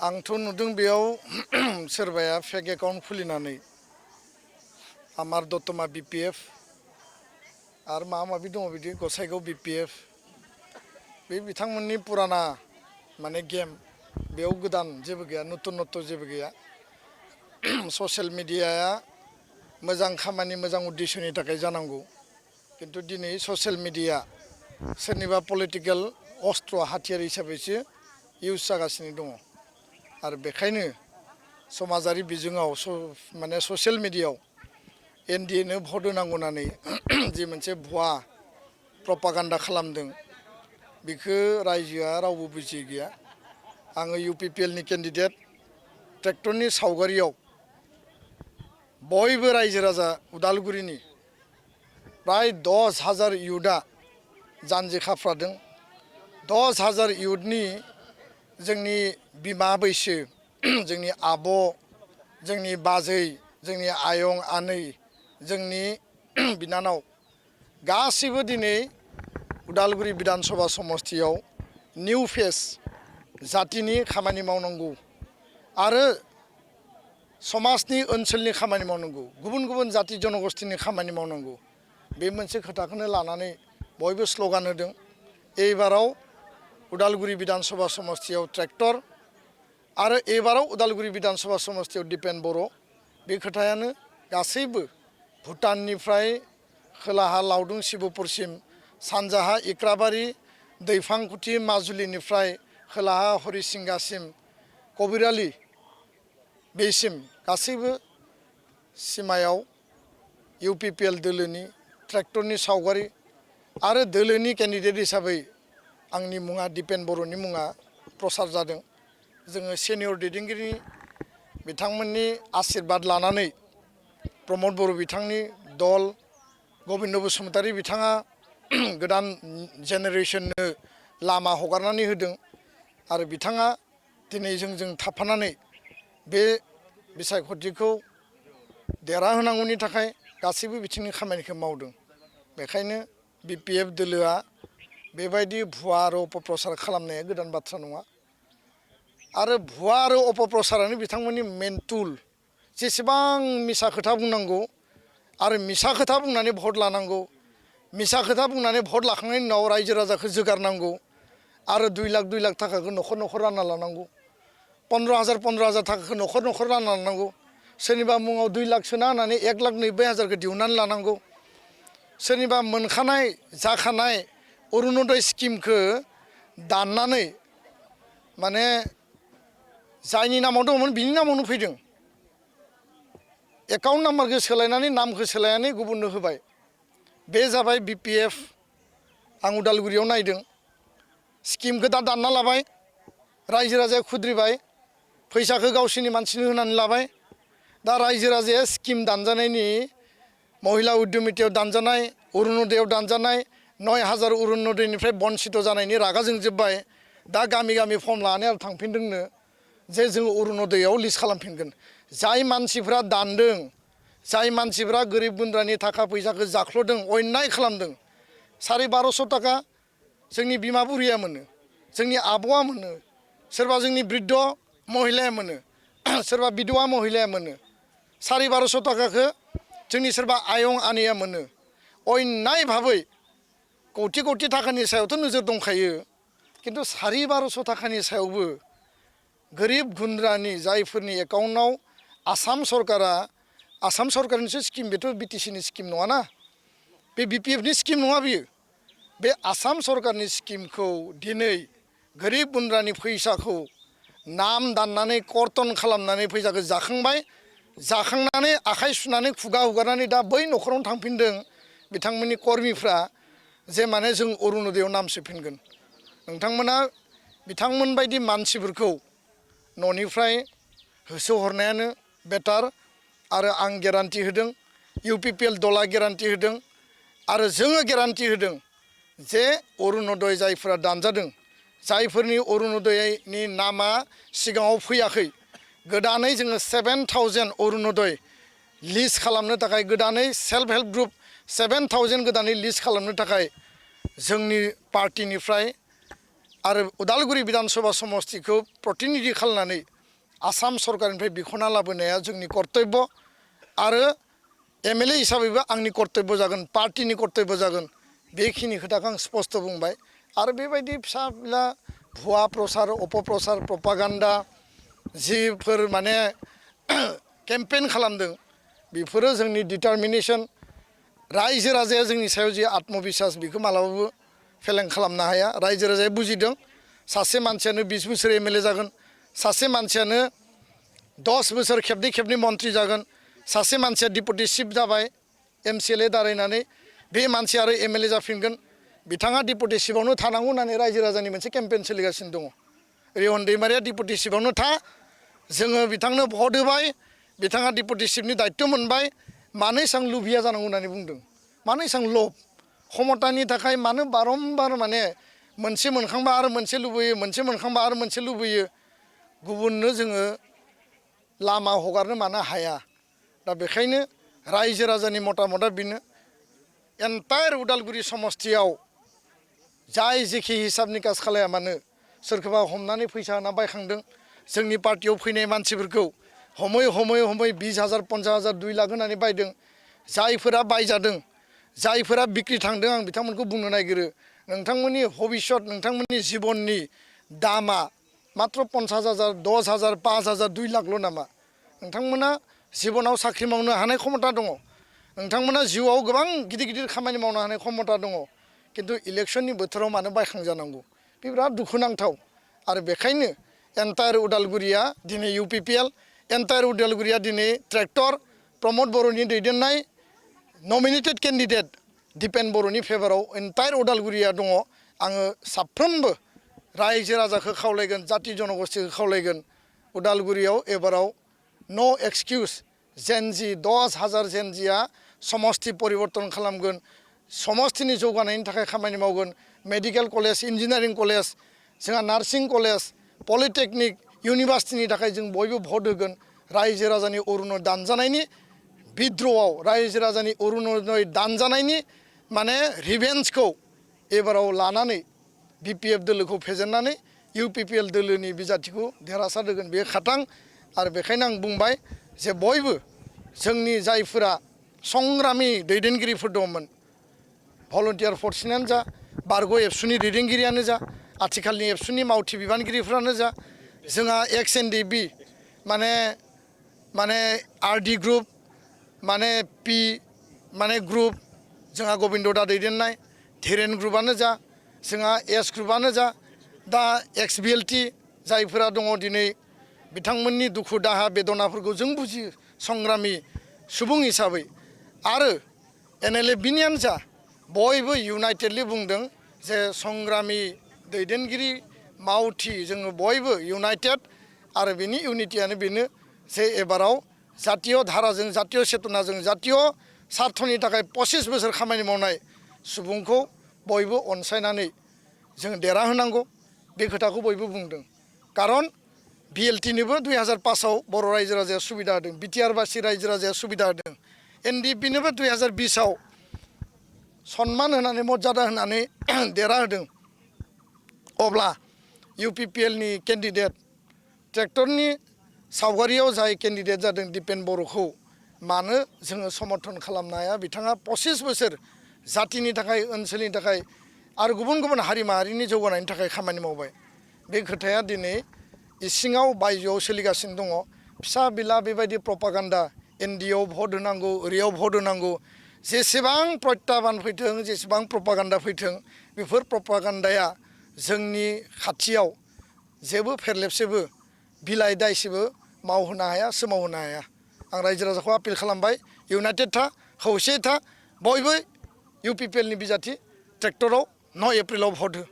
आंथ' नुदों बेयाव सोरबाया फेक एकाउन्ट खुलिनानै आमार दतमा बिपिएफ आरो माबा माबि दङ बिदि गसाइगाव बिपिएफ बे बिथांमोननि पुराना माने गेम बेयाव गोदान जेबो गैया नतुन जेबो गैया ससियेल मिडियाया मोजां खामानि मोजां उद्देश्यनि थाखाय जानांगौ किन्तु दिनै ससियेल मिडिया सोरनिबा पलिटिकेल अस्त्र हाथियार हिसाबैसो इउज जागासिनो दङ आरो बेखायनो समाजारि बिजोङाव माने ससियेल मिडियायाव एनडिएनो भट होनांगौ होननानै जि मोनसे भुवा प्रपागान्डा खालामदों बेखौ रायजोआ रावबो बुजियै गैया। आङो UPPLनि केन्डिडेट ट्रेक्टरनि सावगारियाव बयबो रायजो राजा उदालगुरिनि प्राय 10,000 इयुथआ जानजि खाफ्रादों। 10,000 इयुथनि जोंनि बिमा बैसो जोंनि आब' जोंनि बाजै जोंनि आयं आनै जोंनि बिनानाव गासैबो दिनै उदालगुरि बिधान सभा समष्टियाव निउ फेस जातिनि खामानि मावनांगौ आरो समाजनि ओनसोलनि खामानि मावनांगौ गुबुन गुबुन जाति जनगोष्ठीनि खामानि मावनांगौ बे मोनसे खोथाखौनो लानानै बयबो स्ल'गान होदों। एबाराव उदालगुरि बिधान सभा समष्टियाव ट्रेक्टर आरो एबाराव उदालगुरि बिधान सभा समष्टियाव दिपेन बर' बे खोथायानो गासैबो भुटाननिफ्राय खोलाहा लावदुं शिबपुरसिम सानजाहा इक्राबारि दैफांकुथि माजुलिनिफ्राय खोलाहा हरिसिंगासिम कबिरालि बेसिम गासैबो सिमायाव UPPL दोलोनि ट्रेक्टरनि सावगारि आरो दोलोनि केन्डिडेट हिसाबै आंनि मुङा दिपेन बर'नि मुङा प्रसार जादों। जोङो सेनियर दैदेनगिरि बिथांमोननि आशीर्बाद लानानै प्रमद बर' बिथांनि दल गबिन्द बसुमतारी बिथाङा गोदान जेनेरेसननो लामा हगारनानै होदों आरो बिथाङा दिनै जोंजों थाफानानै बे बिसायख'थिखौ देरहाहोनांगौनि थाखाय गासैबो बिथिंनि खामानिखौ मावदों। बेखायनो BPF दोलोआ बेबायदि भुवा आरो अपप्रचार खालामनाया गोदान बाथ्रा नङा आरो भुवा आरो अपप्रचारानो बिथांमोननि मेन टुल। जेसेबां मिसा खोथा बुंनांगौ आरो मिसा खोथा बुंनानै भट लानांगौ मिसा खोथा बुंनानै भट लाखांनायनि उनाव रायजो राजाखौ जोगारनांगौ आरो 2 लाख थाखाखौ न'खर रानना लानांगौ 15,000 थाखाखौ न'खर रानना लानांगौ सोरनिबा मुङाव 2 लाख सोना होनानै 1,90,000खौ दिहुननानै लानांगौ सोरनिबा मोनखानाय जाखानाय अरुणोदय स्किमखौ दाननानै माने जायनि नामाव दंमोन बिनि नामावनो फैदों एकाउन्ट नाम्बारखौ सोलायनानै नामखौ सोलायनानै गुबुननो होबाय बे जाबाय BPF। आं उदालगुरियाव नायदों स्किमखौ दा दानना लाबाय रायजो राजाया खुद्रिबाय फैसाखौ गावसोरनि मानसिनो होनानै लाबाय दा रायजो राजाया स्किम दानजानायनि महिला उद्यमितायाव दानजानाय अरुणोदयाव दानजानाय 9,000 अरुणोदयनिफ्राय बन्सित जानायनि रागा जोंजोब्बाय दा गामि फर्म लानानै आरो थांफिनदोंनो जे जों अरुणोदयाव लिस्ट खालामफिनगोन। जाय मानसिफ्रा दानदों जाय मानसिफ्रा गोरिब गुन्द्रानि थाखा फैसाखौ जाख्ल'दों अन्याय खालामदों 1250 थाखा जोंनि बिमा बुरिया मोनो जोंनि आब'आ मोनो सोरबा जोंनि बृद्ध महिलाया मोनो सोरबा बिधवा महिलाया मोनो 1250 थाखाखौ जोंनि सोरबा आयं आनैया मोनो अन्याय भाबै कौटि थाखानि सायावथ' नोजोर दंखायो किन्तु 1250 थाखानि सायावबो गोरिब गुन्द्रानि जायफोरनि एकाउन्टआव आसाम सरकारनिसो स्किम बेथ' BTCनि स्किम नङाना बे BPFनि स्किम नङा बियो बे आसाम सरकारनि स्किमखौ दिनै गोरिब गुन्द्रानि फैसाखौ नाम दाननानै कर्तन खालामनानै फैसाखौ जाखांनानै आखाइ सुनानै खुगा हुगारनानै दा बै न'खरावनो थांफिनदों बिथांमोननि कर्मिफ्रा जे माने जों अरुणोदयाव नाम सोफिनगोन। नोंथांमोना बिथांमोन बायदि मानसिफोरखौ न'निफ्राय होसोहरनायानो बेटार आरो आं गेरान्टि होदों UPPL दला गेरान्टि होदों आरो जोङो गेरान्टि होदों जे अरुणोदय जायफोरा दानजादों जायफोरनि अरुणोदयनि नामा सिगाङाव फैयाखै गोदानै जोङो 7,000 अरुणोदय लिस्ट खालामनो थाखाय गोदानै सेल्फ हेल्प ग्रुप 7,000 गोदानै लिस्ट खालामनो थाखाय जोंनि पार्टिनिफ्राय आरो उदालगुरि बिधानसभा समष्टिखौ प्रतिनिधि खालामनानै आसाम सरकारनिफ्राय बिख'ना लाबोनाया जोंनि कर्तब्य आरो एमएलए हिसाबैबो आंनि कर्तब्य जागोन पार्टिनि कर्तब्य जागोन बेखिनि खोथाखौ आं स्पष्ट बुंबाय आरो बेबायदि फिसा फिला भुवा प्रसार अपप्रसार प्रपागान्डा जिफोर माने केम्पेइन खालामदों बेफोरो जोंनि डिटारमिनेसन रायजो राजाया जोंनि सायाव जि आत्मबिश्वास बेखौ मालाबाबो फेलें खालामनो हाया रायजो राजाया बुजिदों सासे मानसियानो 20 बोसोर एमएलए जागोन सासे मानसियानो 10 बोसोर खेबनै खेबनै मन्त्रि जागोन सासे मानसिया डिपुटि चिफ जाबाय एमसिएलए दारायनानै बे मानसि आरो एमएलए जाफिनगोन बिथाङा डिपुटि चिफआवनो थानांगौ होननानै रायजो राजानि मोनसे केम्पेइन सोलिगासिनो दङ रिहन दैमारिया डिपुटि चिफआवनो था जोङो बिथांनो भट होबाय बिथाङा डिपुटि चिफनि दायित्व मोनबाय मानो एसां लुभिया जानांगौ होननानै बुंदों मानो एसां लब क्षमतानि थाखाय मानो बारम्बार माने मोनसे मोनखांबा आरो मोनसे लुबैयो मोनसे मोनखांबा आरो मोनसे लुबैयो गुबुननो जोङो लामा हगारनो मानो हाया दा बेखायनो रायजो राजानि मतामतआ बेनो एन्टायार उदालगुरि समष्टियाव जाय जेखि हिसाब निकास खालाया मानो सोरखौबा हमनानै फैसा होना बायखांदों जोंनि पार्टियाव फैनाय मानसिफोरखौ हमै 20,000 50,000 2 लाख होनानै बायदों जायफोरा बायजादों जायफोरा बिक्रि थांदों आं बिथांमोनखौ बुंनो नागिरो नोंथांमोननि भबिष्यत नोंथांमोननि जिबननि दामा मात्र 50,000 10,000 5,000 2 लाखल' नामा नोंथांमोना जिबनाव साख्रि मावनो हानाय क्षमता दङ नोंथांमोना जिउआव गोबां गिदिर गिदिर खामानि मावनो हानाय क्षमता दङ किन्तु इलेक्शननि बोथोराव मानो बायखांजानांगौ बे बिराद दुखुनांथाव आरो बेखायनो एन्टायार उदालगुरिया दिनै UPPL एन्टायार उदालगुरिया दिनै ट्रेक्टर प्रमद बर'नि दैदेननाय नमिनेटेड केन्डिडेट दिपेन बर'नि फेभाराव एन्टायार उदालगुरिया दङ आङो साफ्रोमबो रायजो राजाखौ खावलायगोन जाति जनगोष्ठीखौ खावलायगोन उदालगुरियाव एबाराव नो एक्सकिउज जेनजि 10,000 जेनजिया समष्टि परिवर्तन खालामगोन समष्टिनि जौगानायनि थाखाय खामानि मावगोन मेडिकेल कलेज इन्जिनियारिं कलेज जोंहा नार्सिं कलेज पलिटेकनिक इउनिभार्सिटिनि थाखाय जों बयबो भट होगोन रायजो राजानि अरुनदय दानजानायनि बिद्र'आव रायजो राजानि अरुनदय दानजानायनि माने रिभेन्सखौ एबाराव लानानै BPF दोलोखौ फेजेननानै UPPL दोलोनि बिजाथिखौ देरहासार होगोन बे खाथां आरो बेखायनो आं बुंबाय जे बयबो जोंनि जायफोरा संग्रामि दैदेनगिरिफोर दंमोन भलन्टियार फर्सनियानो जा बारग' एबसुनि दैदेनगिरियानो जा आथिखालनि एबसुनि मावथि बिबानगिरिफ्रानो जा जोंहा XNDB माने RD ग्रुप माने P माने ग्रुप जोंहा गबिन्द दा दैदेननाय धीरेन ग्रुपआनो जा जोंहा S ग्रुपआनो जा दा XBLT जायफोरा दङ दिनै बिथांमोननि दुखु दाहा बेदनाफोरखौ जों बुजियो संग्रामि सुबुं हिसाबै आरो NLFBनियानो जा बयबो इउनाइटेडलि बुंदों जे संग्रामि दैदेनगिरि मावथि जोङो बयबो इउनाइटेड आरो बेनि इउनिटियानो बेनो जे एबाराव जातीय धाराजों जातीय चेतनाजों जातीय सार्थनि थाखाय 25 बोसोर खामानि मावनाय सुबुंखौ बयबो अनसायनानै जों देरहाहोनांगौ बे खोथाखौ बयबो बुंदों कारन BLTनोबो 2005 आव बर' रायजो राजाया सुबिदा होदों BTR बासि रायजो राजाया सुबिदा होदों NDPनोबो 2020 आव सन्मान होनानै मर्यादा होनानै देरहाहोदों अब्ला UPPLनि केन्डिडेट ट्रेक्टरनि सावगारियाव जाय केन्डिडेट जादों दिपेन बर'खौ मानो जोङो समर्थन खालामनो हाया बिथाङा 25 बोसोर जातिनि थाखाय ओनसोलनि थाखाय आरो गुबुन गुबुन हारि माहारिनि जौगानायनि थाखाय खामानि मावबाय बे खोथाया दिनै इसिङाव बायजोआव सोलिगासिनो दङ फिसा बिला बेबायदि प्रपागान्डा NDAव भट होनांगौ ओरैयाव भट होनांगौ जेसेबां प्रत्याबान फैथों जेसेबां प्रपागान्डा फैथों बेफोर प्रपागान्डाया जोंनि खाथियाव जेबो फेरलेबसेबो बिलाइ दायसेबो मावहोनो हाया सोमावहोनो हाया आं रायजो राजाखौ आपिल खालामबाय इउनाइटेड था खौसे था बयबो UPPLनि बिजाथि ट्रेक्टराव 9 एप्रिलाव भट हो